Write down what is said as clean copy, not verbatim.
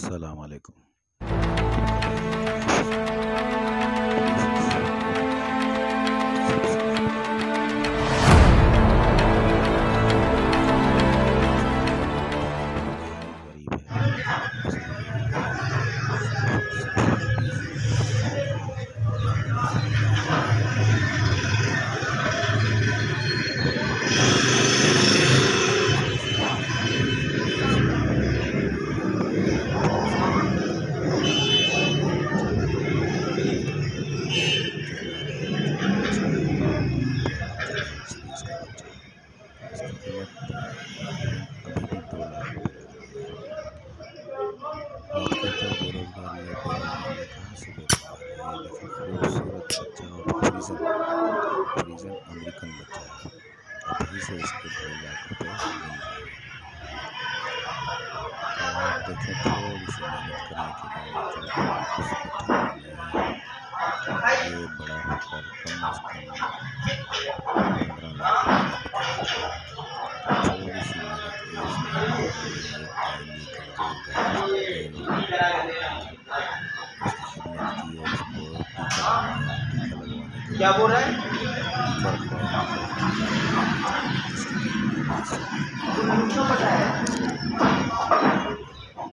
अस्सलाम वालेकुम। इसकी कीमत तकरीबन अभी भी 2 लाख रुपए हो गई है। आप कहते हो बेरोजगार ये बेरोजगार, ये कहाँ से बेरोजगार है? ये देखिए खूबसूरत बच्चा और फ्रीजन अमेरिकन बच्चा है। अभी से इसके 2 लाख रुपए मिल रहे हैं। तो आप देखें, थोड़ी सी मेहनत करने के बावजूद उसको ठीक नहीं, ये बड़ा होकर कम अज़ कम 15 लाख रुपए का बिकेगा। तो थोड़ी सी मेहनत की उसने, ये दाइमी कमज़ोर गाय उसकी खिदमत की और उसको टीका लगवाया। टीका लगवाने के क्या बोल रहा है? टीका रखवाया। टीका रखवाने के बाद दवाई दी जिसकी कीमत 20 रुपये।